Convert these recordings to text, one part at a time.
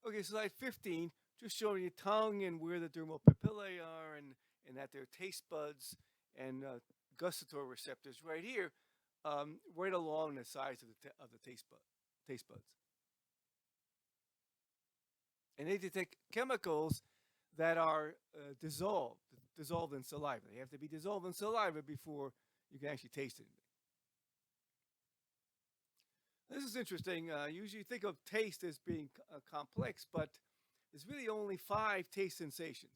Okay, slide 15, just showing you tongue and where the dermal papillae are, and that they're taste buds and gustatory receptors right here, right along the sides of the taste buds, and they detect chemicals that are dissolved in saliva. They have to be dissolved in saliva before you can actually taste it. This is interesting. Usually, you think of taste as being complex, but there's really only five taste sensations.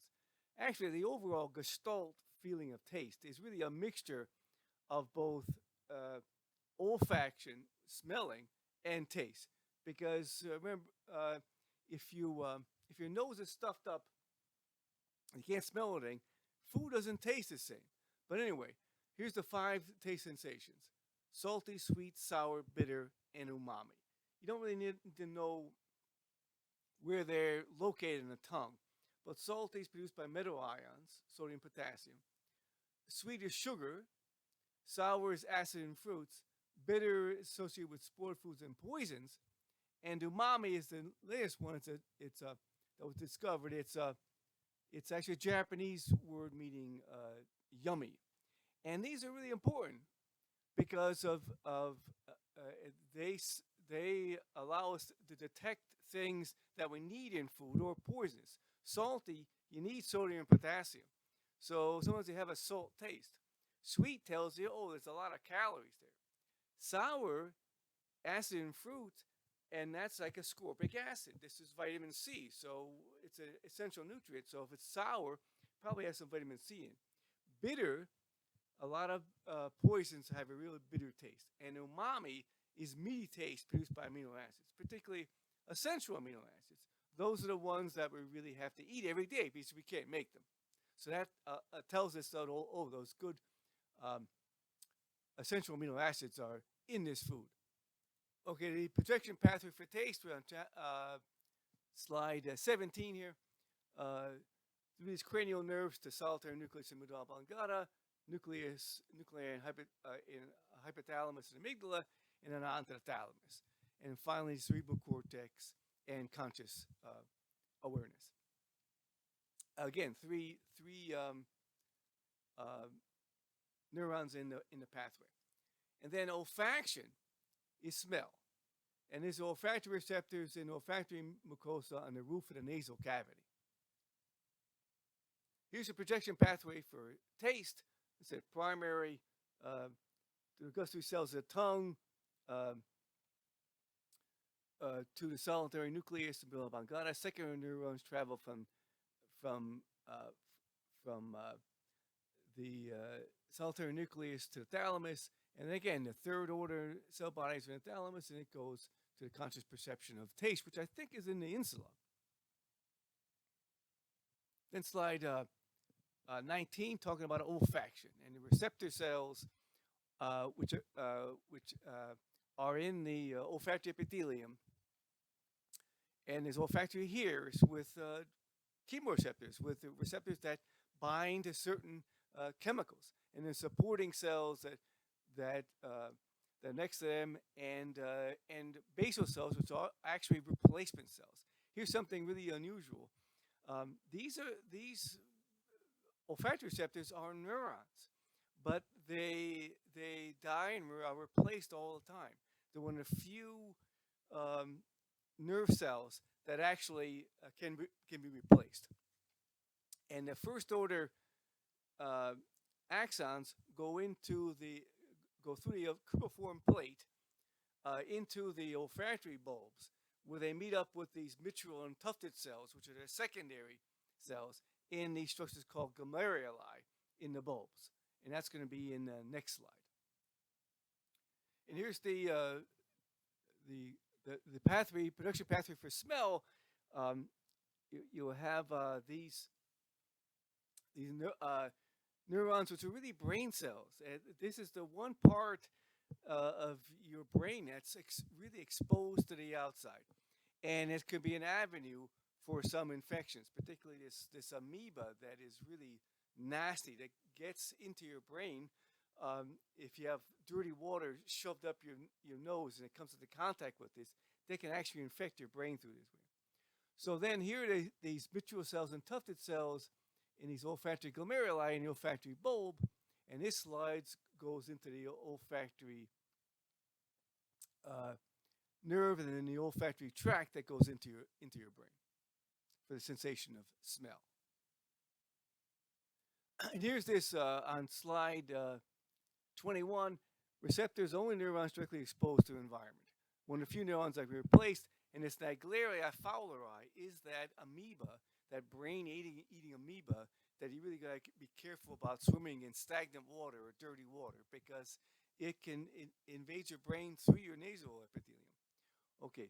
Actually, the overall gestalt feeling of taste is really a mixture of both uh, olfaction, smelling, and taste. Because remember, if your nose is stuffed up, you can't smell anything. Food doesn't taste the same. But anyway, here's the five taste sensations: salty, sweet, sour, bitter, and umami. You don't really need to know where they're located in the tongue, but salty is produced by metal ions, sodium, potassium. Sweet is sugar. Sour is acid in fruits. Bitter is associated with spoiled foods and poisons. And umami is the latest one. That was discovered. It's actually a Japanese word meaning yummy. And these are really important because of they they allow us to detect things that we need in food or poisons. Salty, you need sodium and potassium. So sometimes you have a salt taste. Sweet tells you, oh, there's a lot of calories there. Sour, acid in fruit, and that's like ascorbic acid. This is vitamin C, so it's an essential nutrient. So if it's sour, probably has some vitamin C in. Bitter, a lot of poisons have a really bitter taste. And umami is meaty taste produced by amino acids, particularly essential amino acids. Those are the ones that we really have to eat every day because we can't make them. So that tells us that, oh, those good um, essential amino acids are in this food. Okay, the projection pathway for taste, we're on slide 17 here. Through these cranial nerves to solitary nucleus and medulla oblongata, nuclear in hypothalamus and amygdala, and then on to the thalamus. And finally, cerebral cortex and conscious awareness. Again, three uh, neurons in the pathway. And then olfaction is smell. And there's olfactory receptors in olfactory mucosa on the roof of the nasal cavity. Here's a projection pathway for taste. It's a primary to the gustatory cells of the tongue, um, to the solitary nucleus of the oblongata. Secondary neurons travel from uh, from the solitary nucleus to the thalamus, and again the third order cell bodies in the thalamus, and it goes to the conscious perception of taste, which I think is in the insula. Then slide 19, talking about olfaction and the receptor cells, which are in the olfactory epithelium, and there's olfactory hairs with chemoreceptors, with the receptors that bind to certain chemicals, and then supporting cells that next to them, and basal cells, which are actually replacement cells. Here's something really unusual. These olfactory receptors are neurons, but they die and are replaced all the time. They're one of the few um, nerve cells that actually can be replaced. And the first order uh, axons go through the cribriform plate into the olfactory bulbs, where they meet up with these mitral and tufted cells, which are the secondary cells in these structures called glomeruli in the bulbs. And that's going to be in the next slide. And here's the pathway, production pathway for smell. Um, you have these neurons, which are really brain cells. And this is the one part of your brain that's really exposed to the outside, and it could be an avenue for some infections, particularly this amoeba that is really nasty that gets into your brain. If you have dirty water shoved up your nose and it comes into contact with this, they can actually infect your brain through this way. So then here these mitral cells and tufted cells in these olfactory glomeruli in the olfactory bulb, and this slides goes into the olfactory uh, nerve and then the olfactory tract that goes into your brain for the sensation of smell. And here's this on slide 21. Receptors only neurons directly exposed to environment. One of the few neurons that were replaced, and this Naegleria fowleri is that amoeba, that brain-eating amoeba that you really got to be careful about swimming in stagnant water or dirty water because it can invade your brain through your nasal epithelium. Okay,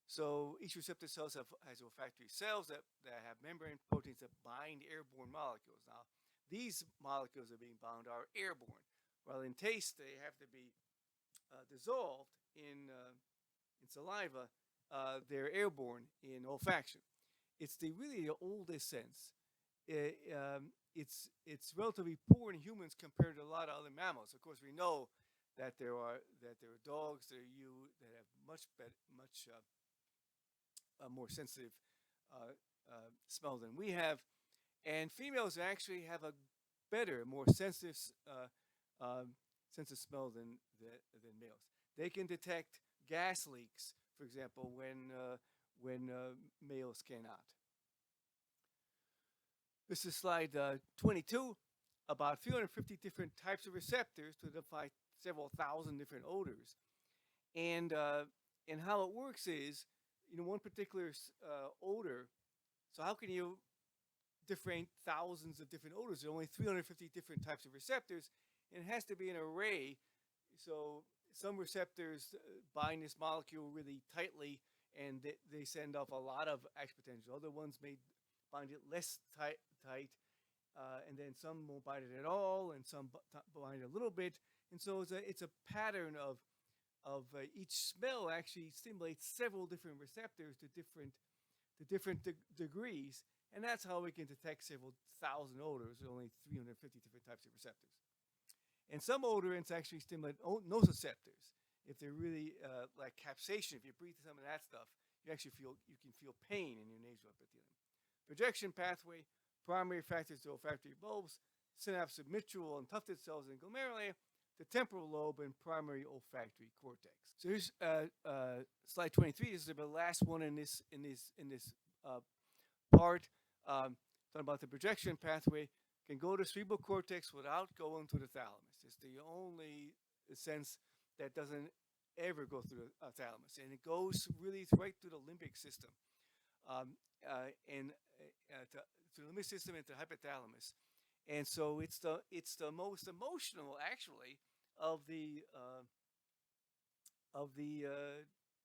so each receptor cells has olfactory cells that have membrane proteins that bind airborne molecules. Now, these molecules that are being bound are airborne. While in taste, they have to be dissolved in saliva. They're airborne in olfaction. It's really the oldest sense. It's relatively poor in humans compared to a lot of other mammals. Of course, we know that there are dogs that have much more sensitive smell than we have, and females actually have a better, more sensitive sense of smell than males. They can detect gas leaks, for example, when males cannot. This is slide 22. About 350 different types of receptors to identify several thousand different odors, and how it works is, one particular odor. So how can you differentiate thousands of different odors? There are only 350 different types of receptors, and it has to be an array. So some receptors bind this molecule really tightly, and they send off a lot of action potential. Other ones may bind it less tight, and then some won't bind it at all, and some bind it a little bit. And so it's a pattern of each smell actually stimulates several different receptors to different degrees, and that's how we can detect several thousand odors. There are only 350 different types of receptors. And some odorants actually stimulate nociceptors. If they're really like capsaicin, if you breathe some of that stuff, you can feel pain in your nasal epithelium. Projection pathway, primary factors to olfactory bulbs, synapse of mitral and tufted cells in glomeruli, the temporal lobe, and primary olfactory cortex. So here's slide 23. This is the last one in this part. Talking about the projection pathway, can go to cerebral cortex without going to the thalamus. It's the only sense that doesn't ever go through the thalamus, and it goes really right through the limbic system, and to the limbic system and to the hypothalamus. And so it's the most emotional actually of the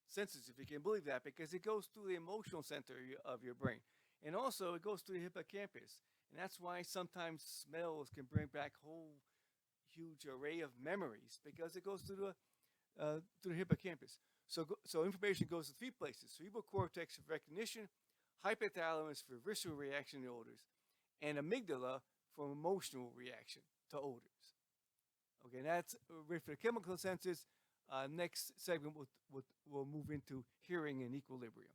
senses, if you can believe that, because it goes through the emotional center of your brain, and also it goes through the hippocampus, and that's why sometimes smells can bring back whole huge array of memories because it goes through the hippocampus. So information goes to three places: cerebral cortex for recognition, hypothalamus for visceral reaction to odors, and amygdala for emotional reaction to odors. Okay, and that's for the chemical senses. Next segment we'll move into hearing and equilibrium.